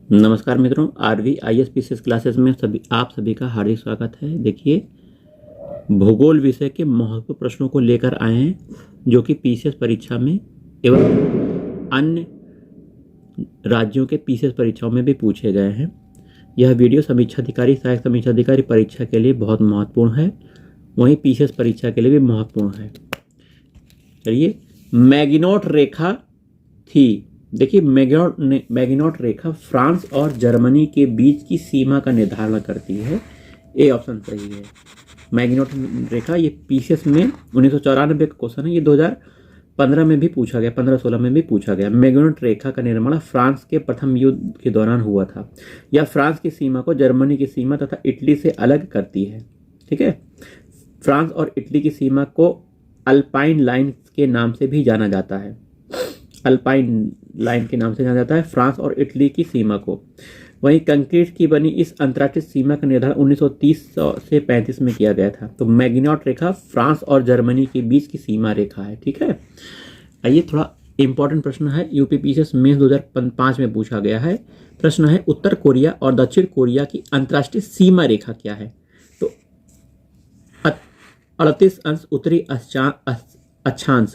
नमस्कार मित्रों, RV IAS PCS classes में आप सभी का हार्दिक स्वागत है। देखिए, भूगोल विषय के महत्वपूर्ण प्रश्नों को लेकर आए हैं जो कि पीसीएस परीक्षा में एवं अन्य राज्यों के पीसीएस परीक्षाओं में भी पूछे गए हैं। यह वीडियो समीक्षा अधिकारी, सहायक समीक्षा अधिकारी परीक्षा के लिए बहुत महत्वपूर्ण है, वहीं पीसीएस परीक्षा के लिए भी महत्वपूर्ण है। चलिए, मैगिनॉट रेखा थी। देखिए, मैगिनॉट रेखा फ्रांस और जर्मनी के बीच की सीमा का निर्धारण करती है। ए ऑप्शन सही है। मैगिनॉट रेखा ये पीसीएस में 1994 का क्वेश्चन है। ये 2015 में भी पूछा गया, 15-16 में भी पूछा गया। मैगिनॉट रेखा का निर्माण फ्रांस के प्रथम युद्ध के दौरान हुआ था। यह फ्रांस की सीमा को जर्मनी की सीमा तथा इटली से अलग करती है। ठीक है, फ्रांस और इटली की सीमा को अल्पाइन लाइन के नाम से भी जाना जाता है। अल्पाइन लाइन के नाम से जाना जाता है फ्रांस और इटली की सीमा को। वहीं कंक्रीट की बनी इस अंतर्राष्ट्रीय सीमा का निर्धारण 1930 से 35 में किया गया था। तो मैगिनॉट रेखा फ्रांस और जर्मनी के बीच की सीमा रेखा है। ठीक है, आइए थोड़ा इंपॉर्टेंट प्रश्न है, यूपी पीसीएस मेंस 2005 में पूछा गया है। प्रश्न है, उत्तर कोरिया और दक्षिण कोरिया की अंतर्राष्ट्रीय सीमा रेखा क्या है? तो 38 अंश उत्तरी अक्षांश,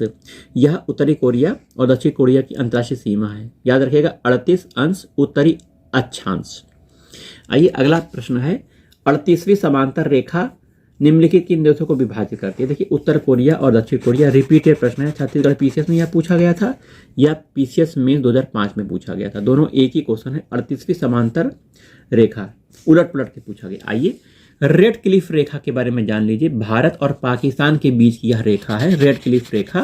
यह उत्तरी कोरिया और दक्षिण कोरिया की अंतर्राष्ट्रीय सीमा है। याद रखिएगा, 38 अंश उत्तरी अक्षांश। आइए अगला प्रश्न है, 38वीं समांतर रेखा निम्नलिखित किन देशों को विभाजित करती है? देखिए, उत्तर कोरिया और दक्षिण कोरिया रिपीटेड प्रश्न है। छत्तीसगढ़ पीसीएस में यह पूछा गया था, यह पीसीएस में 2005 में पूछा गया था। दोनों एक ही क्वेश्चन है। 38वीं समांतर रेखा उलट पुलट के पूछा गया। आइए रेड क्लिफ रेखा के बारे में जान लीजिए। भारत और पाकिस्तान के बीच की यह रेखा है रेड क्लिफ रेखा।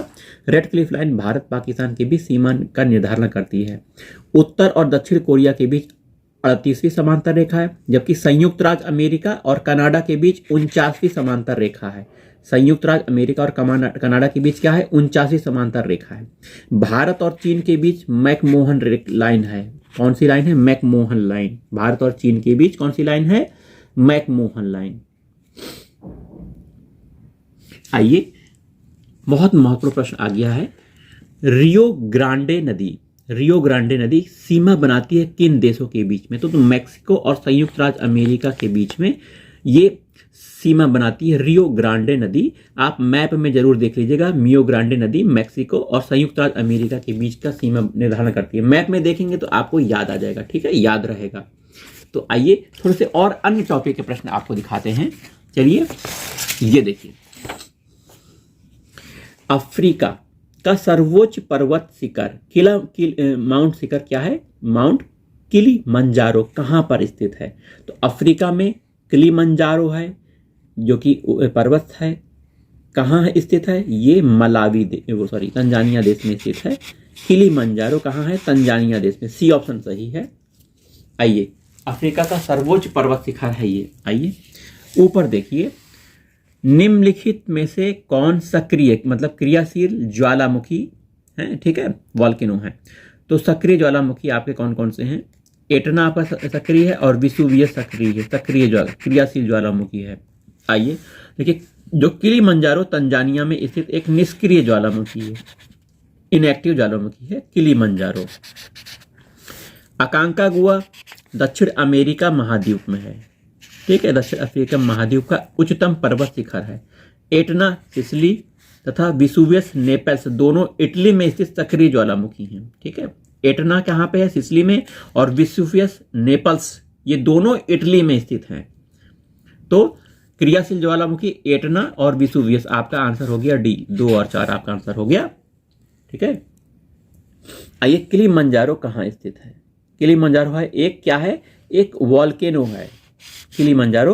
Radcliffe line Bharat Pakistan के बीच सीमा का निर्धारण करती है। उत्तर और दक्षिण कोरिया के बीच 38वीं समांतर रेखा है, जबकि संयुक्त राज्य अमेरिका और कनाडा के बीच 49वीं समांतर रेखा है। संयुक्त राज्य अमेरिका और कनाडा के बीच क्या है? 49वीं समांतर रेखा है। भारत और चीन के बीच मैकमोहन लाइन है। कौन सी लाइन है? McMahon line. भारत और चीन के बीच कौन सी लाइन है? McMahon line. आइए, बहुत महत्वपूर्ण प्रश्न आ गया है। रियो ग्रांडे नदी सीमा बनाती है किन देशों के बीच में? तो मैक्सिको और संयुक्त राज्य अमेरिका के बीच में ये सीमा बनाती है रियो ग्रांडे नदी। आप मैप में जरूर देख लीजिएगा। मियो ग्रांडे नदी मैक्सिको और संयुक्त राज्य अमेरिका के बीच का सीमा निर्धारण करती है। मैप में देखेंगे तो आपको याद आ जाएगा। ठीक है, याद रहेगा। तो आइए थोड़े से और अन्य टॉपिक के प्रश्न आपको दिखाते हैं। चलिए, ये देखिए, अफ्रीका का सर्वोच्च पर्वत शिखर माउंट शिखर क्या है? माउंट किलिमंजारो कहां पर स्थित है? तो अफ्रीका में किलिमंजारो है जो कि पर्वत है। कहां है स्थित है? ये तंजानिया देश में स्थित है। किलिमंजारो कहां है? तंजानिया देश में। सी ऑप्शन सही है। आइए, अफ्रीका का सर्वोच्च पर्वत शिखर है ये। आइए ऊपर देखिए, निम्नलिखित में से कौन सक्रिय मतलब क्रियाशील ज्वालामुखी है? ठीक है, वॉल्केनो है। तो सक्रिय ज्वालामुखी आपके कौन कौन से हैं? एटना आपका सक्रिय है और विसुवियस सक्रिय है। क्रियाशील ज्वालामुखी है। आइए देखिए, जो किलिमंजारो तंजानिया में स्थित एक निष्क्रिय ज्वालामुखी है, इनएक्टिव ज्वालामुखी है किलिमंजारो। अकांकागुआ दक्षिण अमेरिका महाद्वीप में है। ठीक है, दक्षिण अफ्रीका महाद्वीप का उच्चतम पर्वत शिखर है। एटना सिसिली तथा विसुवियस नेपल्स दोनों इटली में स्थित सक्रिय ज्वालामुखी हैं। ठीक है, एटना कहां पे है? सिसिली में। और विसुवियस नेपल्स ये दोनों इटली में स्थित हैं। तो क्रियाशील ज्वालामुखी एटना और विसुवियस। आपका आंसर हो गया डी। 2 और 4 आपका आंसर हो गया। ठीक है, आइए, किलिमंजारो कहां स्थित है? किलिमंजारो है एक क्या है? एक वॉल्केनो है। किलिमंजारो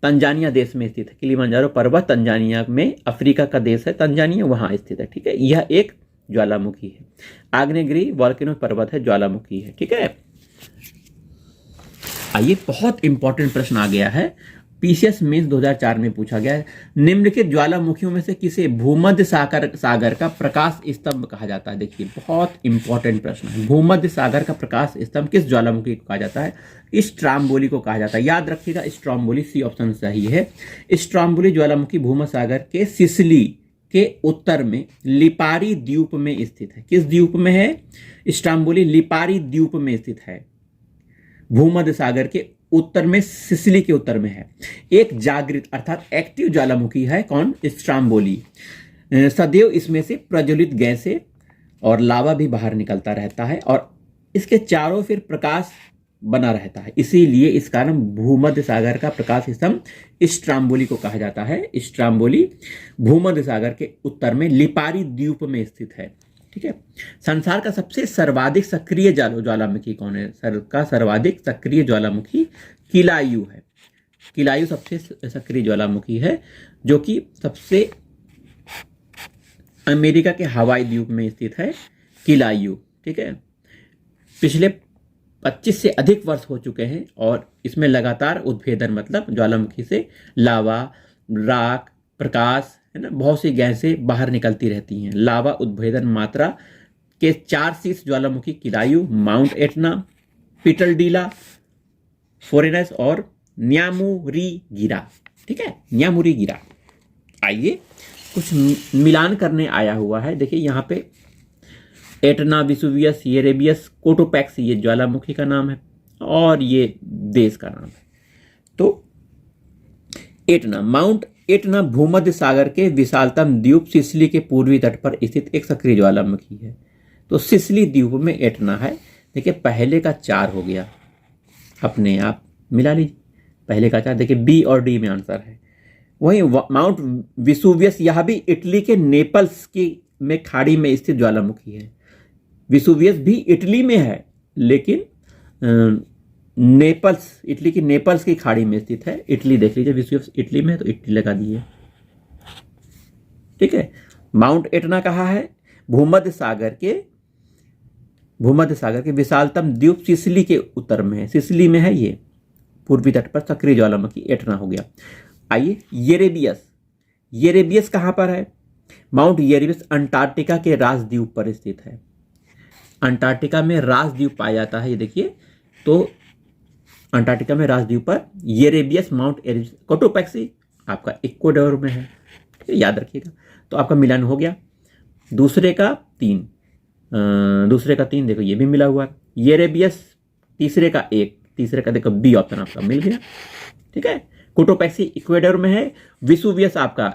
तंजानिया देश में स्थित है। किलिमंजारो पर्वत तंजानिया में, अफ्रीका का देश है तंजानिया, वहां स्थित है। ठीक है, यह एक ज्वालामुखी है। आग्नेयगिरी वॉल्केनो पर्वत है, ज्वालामुखी है। ठीक है, आइए बहुत इंपॉर्टेंट प्रश्न आ गया है। पीसीएस मेंस 2004 में पूछा गया है। निम्नलिखित ज्वालामुखियों में से किसे भूमध्य सागर का प्रकाश स्तंभ कहा जाता है? देखिए, बहुत इंपॉर्टेंट प्रश्न है। भूमध्य सागर का प्रकाश स्तंभ किस ज्वालामुखी को कहा जाता है? स्ट्रोम्बोली को कहा जाता है। याद रखिएगा, स्ट्रोम्बोली। सी ऑप्शन सही है। स्ट्रोम्बोली ज्वालामुखी भूमध्य सागर के सिसिली के उत्तर में लिपारी द्वीप में स्थित है। किस द्वीप में है? स्ट्रोम्बोली लिपारी द्वीप में स्थित है। भूमध्य सागर के उत्तर में, सिसिली के उत्तर में है। एक जागृत अर्थात एक्टिव ज्वालामुखी है कौन? स्ट्राम्बोली। सदैव इसमें से प्रज्वलित गैसें और लावा भी बाहर निकलता रहता है और इसके चारों फिर प्रकाश बना रहता है, इसीलिए इस कारण भूमध्य सागर का प्रकाश स्तंभ स्ट्राम्बोली को कहा जाता है। स्ट्राम्बोली भूमध्य सागर के उत्तर में लिपारी द्वीप में स्थित है। ठीक है। संसार का सबसे सर्वाधिक सक्रिय ज्वालामुखी कौन है? का सर्वाधिक सक्रिय ज्वालामुखी किलायु है। किलायु सबसे सक्रिय ज्वालामुखी है, जो कि सबसे अमेरिका के हवाई द्वीप में स्थित है किलायु। ठीक है। पिछले 25 से अधिक वर्ष हो चुके हैं और इसमें लगातार उद्भेदन, मतलब ज्वालामुखी से लावा, राख, प्रकाश, है ना, बहुत सी गैसें बाहर निकलती रहती हैं। लावा उद्भेदन मात्रा के 4 शीर्ष ज्वालामुखी किलायु, माउंट एटना, पिटलडीला, फोरेनस और न्यामुरीगिरा। ठीक है, न्यामुरीगिरा। आइए कुछ मिलान करने आया हुआ है। देखिए यहाँ पे एटना, विसुवियस, येरेबियस, कोटोपैक्सी ये ज्वालामुखी का नाम है और ये देश का नाम है। तो एटना, माउंट एटना भूमध्य सागर के विशालतम द्वीप सिसिली के पूर्वी तट पर स्थित एक सक्रिय ज्वालामुखी है। तो सिसिली द्वीप में एटना है। देखिए पहले का 4 हो गया, अपने आप मिला लीजिए। पहले का 4, देखिए बी और डी में आंसर है। वहीं माउंट विसुवियस, यह भी इटली के नेपल्स की में खाड़ी में स्थित ज्वालामुखी है। विसुवियस भी इटली में है, लेकिन नेपल्स, इटली की नेपल्स की खाड़ी में स्थित है। इटली देख लीजिए, विसुवियस इटली में है तो इटली लगा दिए। ठीक है। माउंट एटना कहाँ है? भूमध्य सागर के विशालतम द्वीप सिसिली के उत्तर में है। सिसिली में है ये, पूर्वी तट पर सक्रिय ज्वालामुखी एटना हो गया। आइए येरेबियस कहां पर है? माउंट येरेबियस अंटार्कटिका के राजद्वीप पर स्थित है। अंटार्कटिका में राजद्वीप पाया जाता है, ये देखिए। तो अंटार्कटिका में राजद्वीप पर येरेबियस, माउंट येरेबियस, कोटोपैक्सी आपका इक्वाडोर में है, याद रखिएगा। तो आपका मिलान हो गया। दूसरे का 3 देखो ये भी मिला हुआ है। येरेबियस तीसरे का 1, तीसरे का देखो बी ऑप्शन आपका मिल गया। ठीक है। कोटोपैक्सी इक्वाडोर में है, विसुवियस आपका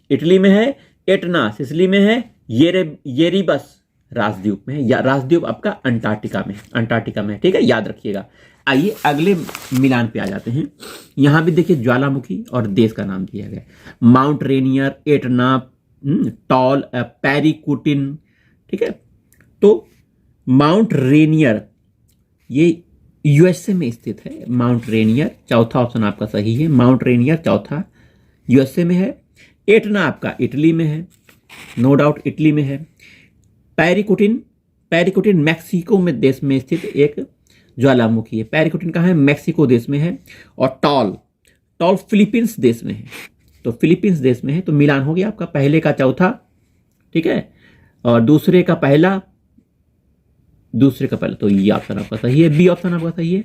इटली में है, एटना सिसिली में है, येरेबस राजद्वीप में है, या राजद्वीप आपका अंटार्कटिका में। ठीक है, याद रखिएगा। आइए अगले मिलान पे आ जाते हैं। यहां भी देखिए ज्वालामुखी और देश का नाम दिया गया, माउंट रेनियर, एटना, टॉल, पैरिकुटिन। ठीक है। तो माउंट रेनियर ये यूएसए में स्थित है। माउंट रेनियर, चौथा ऑप्शन आपका सही है। माउंट रेनियर चौथा यूएसए में है। एटना आपका इटली में है, नो डाउट इटली में है। पैरिकुटिन मैक्सिको में देश में स्थित एक ज्वालामुखी है। पैरिकुटिन कहाँ है? मैक्सिको देश में है। और टॉल फिलीपींस देश में है। तो फिलीपींस देश में है। तो मिलान हो गया आपका, पहले का चौथा, ठीक है, और दूसरे का पहला, तो ये ऑप्शन आपका सही है, बी ऑप्शन आपका सही है।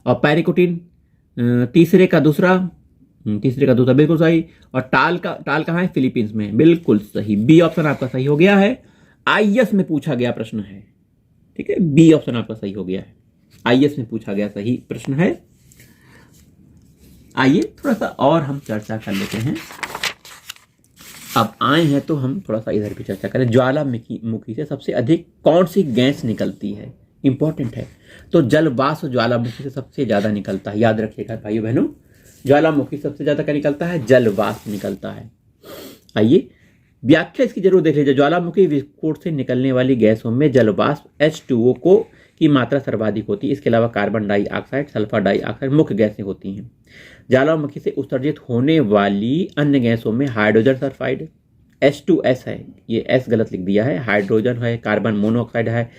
और पैरिकुटिन तीसरे का दूसरा बिल्कुल सही। और टाल कहाँ है? फिलीपींस में, बिल्कुल सही, बी ऑप्शन आपका सही हो गया है। आईएएस में पूछा गया प्रश्न है। ठीक है, बी ऑप्शन आपका सही हो गया है, आईएएस में पूछा गया सही प्रश्न है। आइए थोड़ा सा और हम चर्चा कर लेते हैं। अब आए हैं तो हम थोड़ा सा इधर भी चर्चा करें। ज्वालामुखी से सबसे अधिक कौन सी गैस निकलती है? इंपॉर्टेंट है। तो जलवाष्प ज्वालामुखी से सबसे ज्यादा निकलता है, याद रखिएगा भाइयों बहनों। ज्वालामुखी सबसे ज्यादा क्या निकलता है? जलवाष्प निकलता है। आइए व्याख्या इसकी जरूर देख लीजिए। ज्वालामुखी विस्फोट से निकलने वाली गैसों में जलवाष्प H2O की मात्रा सर्वाधिक होती है। इसके अलावा कार्बन डाइऑक्साइड, सल्फर डाइऑक्साइड मुख्य गैसें होती हैं। ज्वालामुखी से उत्सर्जित होने वाली अन्य गैसों में हाइड्रोजन सल्फाइड H2S है, ये S गलत लिख दिया है, हाइड्रोजन है, कार्बन मोनोऑक्साइड है,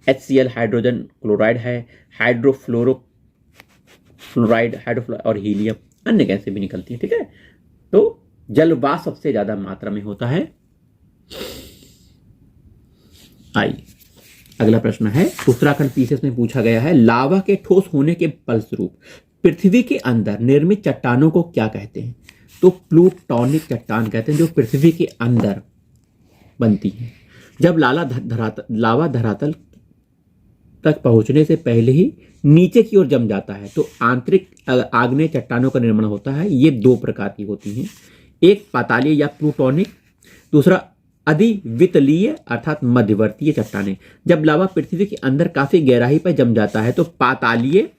HCl हाइड्रोजन क्लोराइड है, हाइड्रोफ्लोराइड और हीलियम, अन्य गैसें भी निकलती हैं। ठीक है। तो जलवाष्प सबसे ज्यादा मात्रा में होता है। आइए अगला प्रश्न है, उत्तराखंड पीसीएस में पूछा गया है, लावा के ठोस होने के फलस्वरूप पृथ्वी के अंदर निर्मित चट्टानों को क्या कहते हैं? तो प्लूटोनिक चट्टान कहते हैं, जो पृथ्वी के अंदर बनती है। जब लावा धरातल तक पहुंचने से पहले ही नीचे की ओर जम जाता है। तो आंतरिक आग्नेय चट्टानों का निर्माण होता है। ये दो प्रकार की होती हैं, एक पातालीय या प्लूटोनिक, दूसरा अधिवितलीय अर्थात मध्यवर्तीय चट्टानें। जब लावा पृथ्वी के अंदर काफी गहराई पर जम जाता है तो पातालीय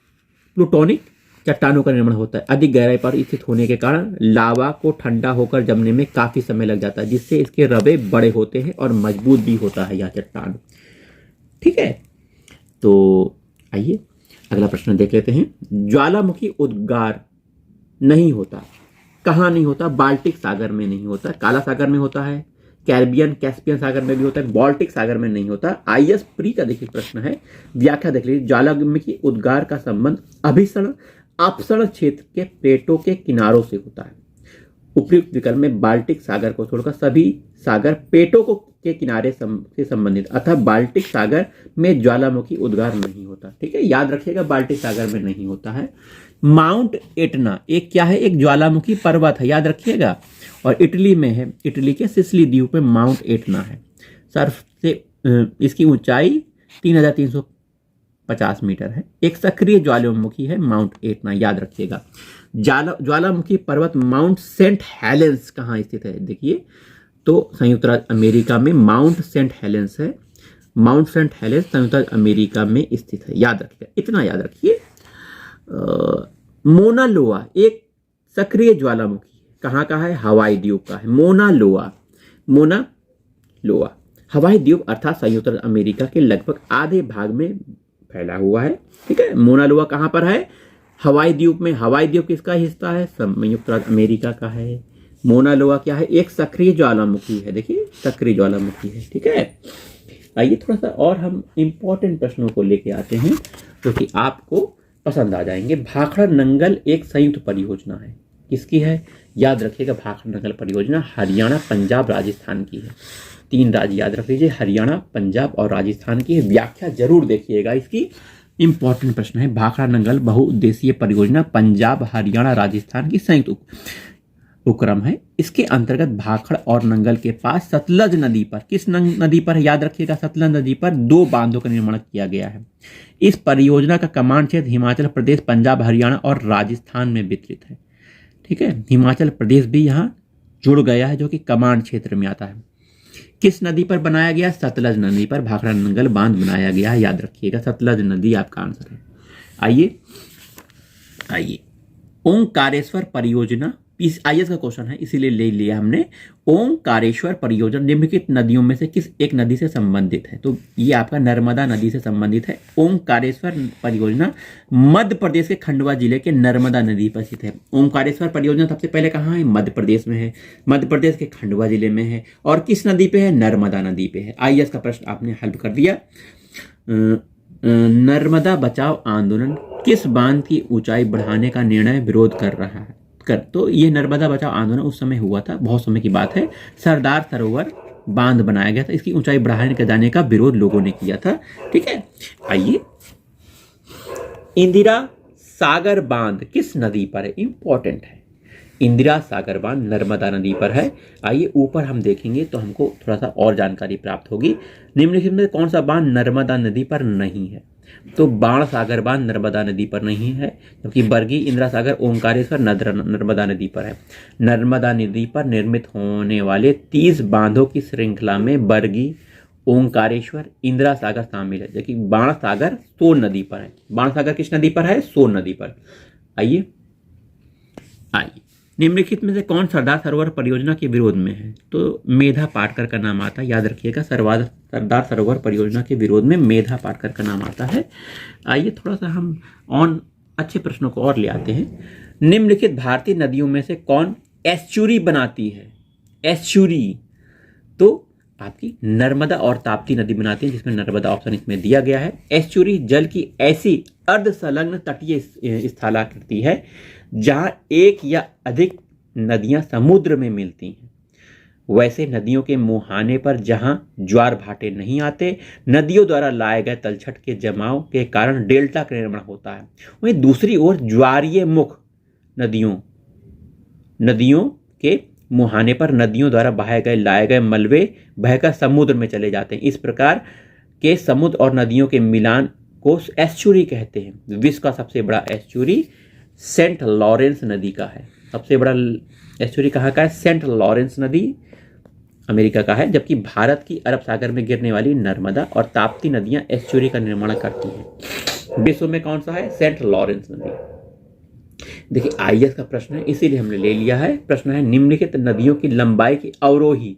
प्लूटोनिक चट्टानों का निर्माण होता है। अधिक गहराई पर स्थित होने के कारण लावा को ठंडा होकर जमने में काफी समय लग जाता है, जिससे इसके रवे बड़े होते हैं और मजबूत भी होता है यह चट्टान। ठीक है, तो आइए अगला प्रश्न देख लेते हैं। ज्वालामुखी उद्गार नहीं होता, कहाँ नहीं होता? बाल्टिक सागर में नहीं होता, काला सागर में होता है, कैस्पियन सागर में भी होता है, बाल्टिक सागर में नहीं होता। आईएएस प्री का देखिए प्रश्न है, व्याख्या देख लीजिए। ज्वालामुखी उद्गार का संबंध अभिसरण अपसरण क्षेत्र के प्लेटों के किनारों से होता है। उपयुक्त विकल्प में बाल्टिक सागर को छोड़कर सभी सागर पेटों को के किनारे से संबंधित, अतः बाल्टिक सागर में ज्वालामुखी उद्गार नहीं होता। ठीक है, याद रखिएगा बाल्टिक सागर में नहीं होता है। माउंट एटना एक क्या है? एक ज्वालामुखी पर्वत है, याद रखिएगा, और इटली में है। इटली के सिसिली द्वीप में माउंट एटना है। सर्फ से इसकी ऊंचाई 3350 मीटर है। एक सक्रिय ज्वालामुखी है माउंट एटना, याद रखिएगा। ज्वालामुखी पर्वत माउंट सेंट हेलेंस कहाँ स्थित है? देखिए, तो संयुक्त राज्य अमेरिका में माउंट सेंट हेलेंस है। माउंट सेंट हेलेंस संयुक्त राज्य अमेरिका में स्थित है, याद रखिएगा, इतना याद रखिए। मोना लोआ एक सक्रिय ज्वालामुखी कहाँ का है? हवाई द्वीप का है। मोना लोआ हवाई द्वीप अर्थात संयुक्त राज्य अमेरिका के लगभग आधे भाग में फैला हुआ है। ठीक है, मोना लोआ कहाँ पर है? हवाई द्वीप में। हवाई द्वीप किसका हिस्सा है? संयुक्त राज्य अमेरिका का है। मोना लोआ क्या है? एक सक्रिय ज्वालामुखी है। देखिए, सक्रिय ज्वालामुखी है। ठीक है, आइए थोड़ा सा और हम इंपॉर्टेंट प्रश्नों को लेके आते हैं जो कि आपको पसंद आ जाएंगे। भाखड़ा नंगल एक संयुक्त परियोजना है, किसकी है? याद रखिएगा, भाखड़ा नंगल परियोजना हरियाणा, पंजाब, राजस्थान की है। 3 राज्य याद रख लीजिए, हरियाणा, पंजाब और राजस्थान की है। व्याख्या जरूर देखिएगा इसकी, इंपॉर्टेंट प्रश्न है। भाखड़ा नंगल बहुउद्देशीय परियोजना पंजाब, हरियाणा, राजस्थान की संयुक्त उपक्रम है। इसके अंतर्गत भाखड़ और नंगल के पास सतलज नदी पर, किस नदी पर? याद रखिएगा, सतलज नदी पर 2 बांधों का निर्माण किया गया है। इस परियोजना का कमांड क्षेत्र हिमाचल प्रदेश, पंजाब, हरियाणा और राजस्थान में वितरित है। ठीक है, हिमाचल प्रदेश भी यहाँ जुड़ गया है जो कि कमांड क्षेत्र में आता है। किस नदी पर बनाया गया? सतलज नदी पर भाखड़ा नंगल बांध बनाया गया है, याद रखिएगा, सतलज नदी आपका आंसर है। आइए ओंकारेश्वर परियोजना आईएएस का क्वेश्चन है, इसीलिए ले लिया हमने। ओंकारेश्वर परियोजना निम्नलिखित नदियों में से किस एक नदी से संबंधित है? तो ये आपका नर्मदा नदी से संबंधित है। ओंकारेश्वर परियोजना मध्य प्रदेश के खंडवा जिले के नर्मदा नदी पर स्थित है। ओंकारेश्वर परियोजना सबसे पहले कहाँ है? मध्य प्रदेश में है, मध्य प्रदेश के खंडवा जिले में है। और किस नदी पे है? नर्मदा नदी पे है। आईएएस का प्रश्न आपने हल कर दिया। नर्मदा बचाओ आंदोलन किस बांध की ऊंचाई बढ़ाने का निर्णय विरोध कर रहा है? तो ये नर्मदा बचाओ आंदोलन उस समय हुआ था, बहुत समय की बात है। सरदार सरोवर बांध बनाया गया था, इसकी ऊंचाई बढ़ाने के जाने का विरोध लोगों ने किया था। ठीक है, आइए इंदिरा सागर बांध किस नदी पर है? इंपॉर्टेंट है, इंदिरा सागर बांध नर्मदा नदी पर है। आइए ऊपर हम देखेंगे तो हमको थोड़ा सा और जानकारी प्राप्त होगी। निम्नलिखित में कौन सा बांध नर्मदा नदी पर नहीं है? तो बाण सागर बांध नर्मदा नदी पर नहीं है, क्योंकि बरगी, इंदिरा सागर, ओंकारेश्वर नर्मदा नदी पर है। नर्मदा नदी पर निर्मित होने वाले 30 बांधों की श्रृंखला में बरगी, ओंकारेश्वर, इंदिरा सागर शामिल है, जबकि बाण सागर सोन नदी पर है। बाण सागर किस नदी पर है? सोन नदी पर। आइए निम्नलिखित में से कौन सरदार सरोवर परियोजना के विरोध में है? तो मेधा पाटकर का नाम आता है, याद रखिएगा, सरदार सरोवर परियोजना के विरोध में मेधा पाटकर का नाम आता है। आइए थोड़ा सा हम अच्छे प्रश्नों को और ले आते हैं। निम्नलिखित भारतीय नदियों में से कौन एस्चुरी बनाती है? एस्चुरी तो आपकी नर्मदा और ताप्ती नदी बनाती है, जिसमें नर्मदा ऑप्शन इसमें दिया गया है। एस्चुरी जल की ऐसी अर्ध संलग्न तटीय स्थलाकृति है जहां एक या अधिक नदियां समुद्र में मिलती हैं। वैसे नदियों के मुहाने पर जहां ज्वार भाटे नहीं आते, नदियों द्वारा लाए गए तलछट के जमाव के कारण डेल्टा का निर्माण होता है। वहीं दूसरी ओर ज्वारीय मुख नदियों के मुहाने पर नदियों द्वारा लाए गए मलबे बहकर समुद्र में चले जाते हैं। इस प्रकार के समुद्र और नदियों के मिलान को एस्चुरी कहते हैं। विश्व का सबसे बड़ा एस्चुरी सेंट लॉरेंस नदी का है। सबसे बड़ा एस्चुरी कहाँ का है? सेंट लॉरेंस नदी अमेरिका का है। जबकि भारत की अरब सागर में गिरने वाली नर्मदा और ताप्ती नदियां एस्चुरी का निर्माण करती हैं। विश्व में कौन सा है? सेंट लॉरेंस नदी। देखिए आईएएस का प्रश्न है, इसीलिए हमने ले लिया है। प्रश्न है निम्नलिखित नदियों की लंबाई की अवरोही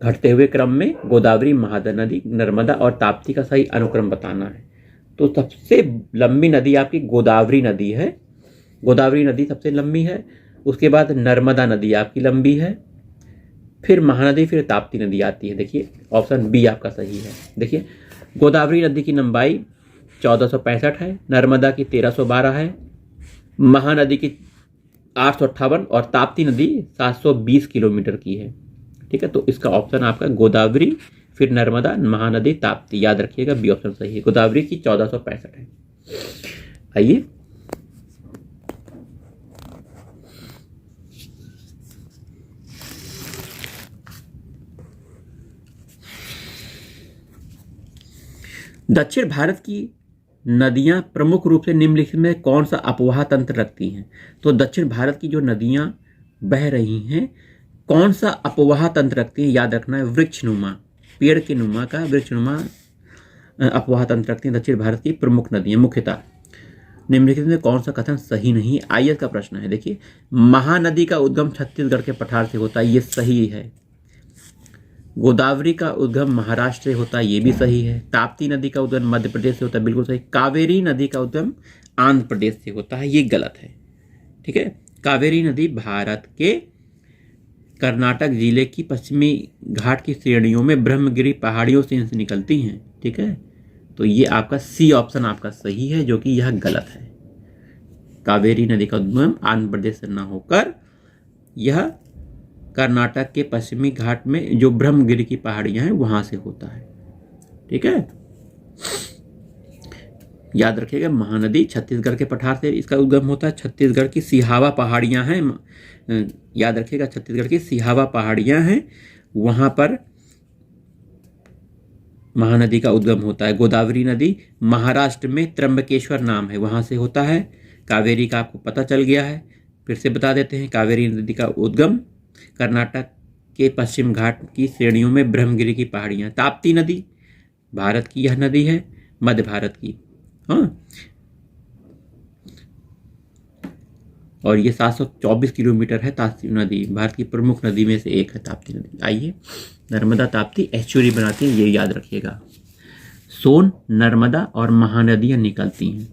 घटते हुए क्रम में गोदावरी, महानदी, नर्मदा और ताप्ती का सही अनुक्रम बताना है। तो सबसे लंबी नदी आपकी गोदावरी नदी है। गोदावरी नदी सबसे लंबी है। उसके बाद नर्मदा नदी आपकी लंबी है, फिर महानदी, फिर ताप्ती नदी आती है। देखिए ऑप्शन बी आपका सही है। देखिए गोदावरी नदी की लंबाई 1465 है, नर्मदा की 1312 है, महानदी की 858 और ताप्ती नदी 720 किलोमीटर की है। ठीक है, तो इसका ऑप्शन आपका गोदावरी, फिर नर्मदा, महानदी, ताप्ती, याद रखिएगा बी ऑप्शन सही है। गोदावरी की 1465 है। आइए दक्षिण भारत की नदियां प्रमुख रूप से निम्नलिखित में कौन सा अपवाह तंत्र रखती हैं? तो दक्षिण भारत की जो नदियां बह रही हैं कौन सा अपवाह तंत्र रखती हैं? याद रखना है वृक्षनुमा, पेड़ के नुमा का वृक्षनुमा अपवाह तंत्र रखती हैं दक्षिण भारत की प्रमुख नदियां मुख्यतः। निम्नलिखित में कौन सा कथन सही नहीं? आईएएस का प्रश्न है। देखिए महानदी का उद्गम छत्तीसगढ़ के पठार से होता है, ये सही है। गोदावरी का उद्गम महाराष्ट्र से होता है, ये भी सही है। ताप्ती नदी का उद्गम मध्य प्रदेश से होता है, बिल्कुल सही। कावेरी नदी का उद्गम आंध्र प्रदेश से होता है, ये गलत है। ठीक है, कावेरी नदी भारत के कर्नाटक जिले की पश्चिमी घाट की श्रेणियों में ब्रह्मगिरी पहाड़ियों से निकलती हैं। ठीक है, तो ये आपका सी ऑप्शन आपका सही है, जो कि यह गलत है। कावेरी नदी का उद्गम आंध्र प्रदेश से न होकर यह कर्नाटक के पश्चिमी घाट में जो ब्रह्मगिरी की पहाड़ियां हैं वहां से होता है। ठीक है, याद रखिएगा महानदी छत्तीसगढ़ के पठार से इसका उद्गम होता है। छत्तीसगढ़ की सिहावा पहाड़ियां हैं, याद रखिएगा छत्तीसगढ़ की सिहावा पहाड़ियां हैं, वहां पर महानदी का उद्गम होता है। गोदावरी नदी महाराष्ट्र में त्र्यंबकेश्वर नाम है, वहां से होता है। कावेरी का आपको पता चल गया है, फिर से बता देते हैं। कावेरी नदी का उद्गम कर्नाटक के पश्चिम घाट की श्रेणियों में ब्रह्मगिरी की पहाड़ियां। ताप्ती नदी भारत की यह नदी है, मध्य भारत की। हाँ, और ये 724 किलोमीटर है। ताप्ती नदी भारत की प्रमुख नदी में से एक है ताप्ती नदी। आइए नर्मदा ताप्ती एस्चुरी बनाती है, ये याद रखिएगा। सोन, नर्मदा और महानदियां निकलती हैं।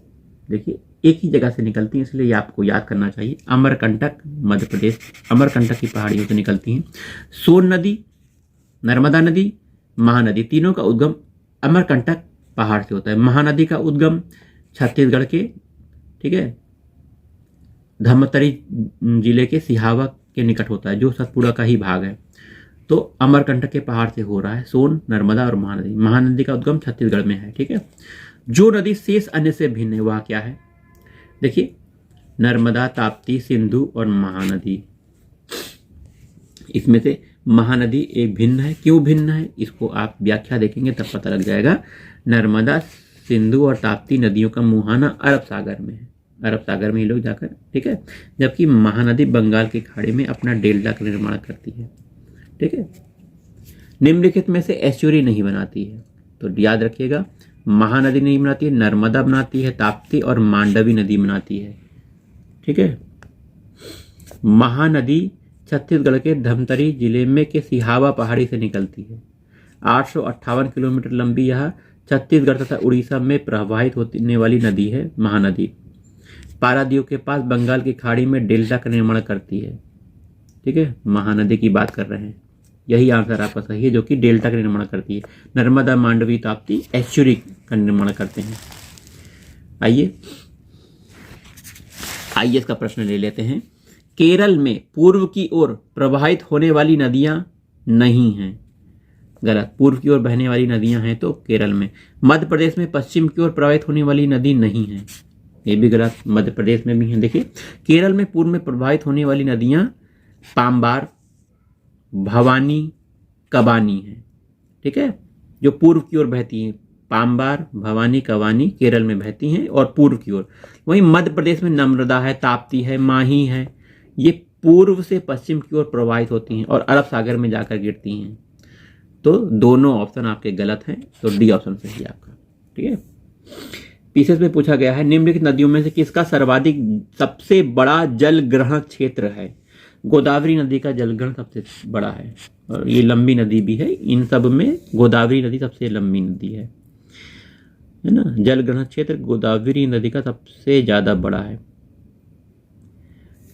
देखिए एक ही जगह से निकलती हैं, इसलिए ये आपको याद करना चाहिए। अमरकंटक मध्य प्रदेश, अमरकंटक की पहाड़ियों से निकलती हैं। सोन नदी, नर्मदा नदी, महानदी, तीनों का उद्गम अमरकंटक पहाड़ से होता है। महानदी का उद्गम छत्तीसगढ़ के, ठीक है, धमतरी जिले के सिहावा के निकट होता है, जो सतपुड़ा का ही भाग है। तो अमरकंटक के पहाड़ से हो रहा है सोन, नर्मदा और महानदी। महानदी का उद्गम छत्तीसगढ़ में है। ठीक है, जो नदी शेष अन्य से भिन्न है वह क्या है? देखिए नर्मदा, ताप्ती, सिंधु और महानदी, इसमें से महानदी एक भिन्न है। क्यों भिन्न है इसको आप व्याख्या देखेंगे तब पता लग जाएगा। नर्मदा, सिंधु और ताप्ती नदियों का मुहाना अरब सागर में है, अरब सागर में ये लोग जाकर, ठीक है, जबकि महानदी बंगाल की खाड़ी में अपना डेल्टा का निर्माण करती है। ठीक है, निम्नलिखित में से एस्चुरी नहीं बनाती है, तो याद रखिएगा महानदी नहीं बनाती है, नर्मदा बनाती है, ताप्ती और मांडवी नदी बनाती है। ठीक है, महानदी छत्तीसगढ़ के धमतरी जिले में के सिहावा पहाड़ी से निकलती है। 858 किलोमीटर लंबी यह छत्तीसगढ़ तथा उड़ीसा में प्रवाहित होने वाली नदी है। महानदी पारादीप के पास बंगाल की खाड़ी में डेल्टा का निर्माण करती है। ठीक है, महानदी की बात कर रहे हैं, यही आंसर आपका सही है, जो कि डेल्टा का निर्माण करती है। नर्मदा, मांडवी, ताप्ती एस्चुरी का निर्माण करते हैं। आइए आईएएस का प्रश्न ले लेते हैं। केरल में पूर्व की ओर प्रवाहित होने वाली नदियां नहीं हैं। गलत, पूर्व की ओर बहने वाली नदियां हैं तो केरल में। मध्य प्रदेश में पश्चिम की ओर प्रवाहित होने वाली नदी नहीं है, ये भी गलत, मध्य प्रदेश में भी है। देखिए केरल में पूर्व में प्रवाहित होने वाली नदियां पाम्बार, भवानी, कबानी है। ठीक है, जो पूर्व की ओर बहती हैं। पाम्बार, भवानी, कवानी केरल में बहती हैं और पूर्व की ओर। वहीं मध्य प्रदेश में नर्मदा है, ताप्ती है, माही है, ये पूर्व से पश्चिम की ओर प्रवाहित होती हैं और अरब सागर में जाकर गिरती हैं। तो दोनों ऑप्शन आपके गलत हैं, तो डी ऑप्शन सही है आपका। ठीक है। पीसीएस में पूछा गया है निम्नलिखित नदियों में से किसका सर्वाधिक सबसे बड़ा जल ग्रहण क्षेत्र है। गोदावरी नदी का जलग्रहण सबसे बड़ा है और ये लंबी नदी भी है। इन सब में गोदावरी नदी सबसे लंबी नदी है ना। जलग्रहण क्षेत्र गोदावरी नदी का सबसे ज्यादा बड़ा है।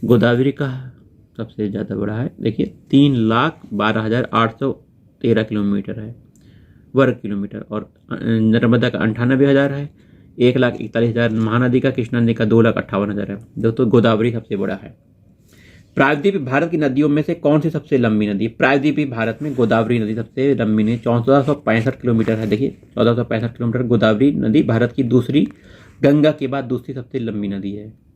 गोदावरी का सबसे ज्यादा बड़ा है, देखिए 3,12,813 किलोमीटर है, वर्ग किलोमीटर। और नर्मदा का 98,000 है, 1,41,000 महानदी का, कृष्णा नदी का 2,58,000 है। दोस्तों गोदावरी सबसे बड़ा है। प्रायद्वीपीय भारत की नदियों में से कौन सी सबसे लंबी नदी है। प्रायद्वीपीय भारत में गोदावरी नदी सबसे लंबी नदी 1465 किलोमीटर है। देखिए 1465 किलोमीटर गोदावरी नदी भारत की दूसरी, गंगा के बाद दूसरी सबसे लंबी नदी है।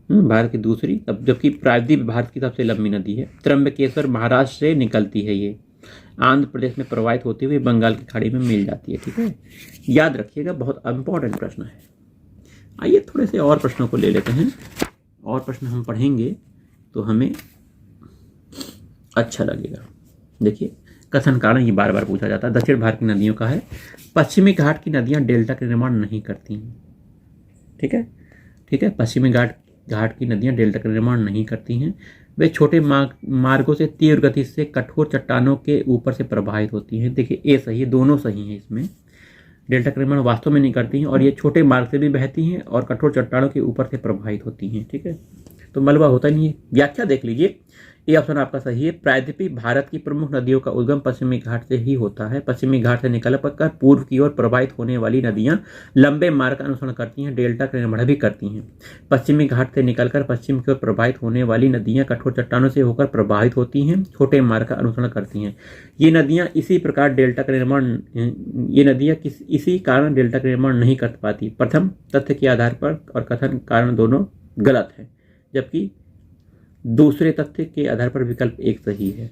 भारत की दूसरी, जबकि प्रायद्वीप भारत की सबसे लंबी नदी है। त्र्यंबकेश्वर महाराष्ट्र से निकलती है, ये आंध्र प्रदेश में प्रवाहित होती हुई बंगाल की खाड़ी में मिल जाती है। ठीक है, याद रखिएगा, बहुत इंपॉर्टेंट प्रश्न है। आइए थोड़े से और प्रश्नों को ले लेते हैं। और प्रश्न हम पढ़ेंगे तो हमें अच्छा लगेगा। देखिए कथन कारण ये बार बार पूछा जाता है। दक्षिण भारत की नदियों का है, पश्चिमी घाट की नदियां डेल्टा का निर्माण नहीं करती हैं। ठीक है, ठीक है, पश्चिमी घाट की नदियां डेल्टा का निर्माण नहीं करती हैं। वे छोटे मार्गों से तीव्र गति से कठोर चट्टानों के ऊपर से प्रवाहित होती हैं। देखिए ए सही है, दोनों सही हैं। इसमें डेल्टा का निर्माण वास्तव में नहीं करती हैं और ये छोटे मार्ग से भी बहती हैं और कठोर चट्टानों के ऊपर से प्रवाहित होती हैं। ठीक है, तो मलबा होता नहीं है। व्याख्या देख लीजिए, ये ऑप्शन आपका सही है। प्रायद्वीपीय भारत की प्रमुख नदियों का उद्गम पश्चिमी घाट से ही होता है। पश्चिमी घाट से निकलकर पूर्व की ओर प्रवाहित होने वाली नदियां लंबे मार्ग का अनुसरण करती हैं, डेल्टा का निर्माण भी करती हैं। पश्चिमी घाट से निकलकर पश्चिम की ओर प्रवाहित होने वाली नदियां कठोर चट्टानों से होकर प्रवाहित होती हैं, छोटे मार्ग का अनुसरण करती हैं। ये नदियां इसी कारण डेल्टा का निर्माण नहीं कर पाती। प्रथम तथ्य के आधार पर और कथन कारण दोनों गलत है, जबकि दूसरे तथ्य के आधार पर विकल्प एक सही है।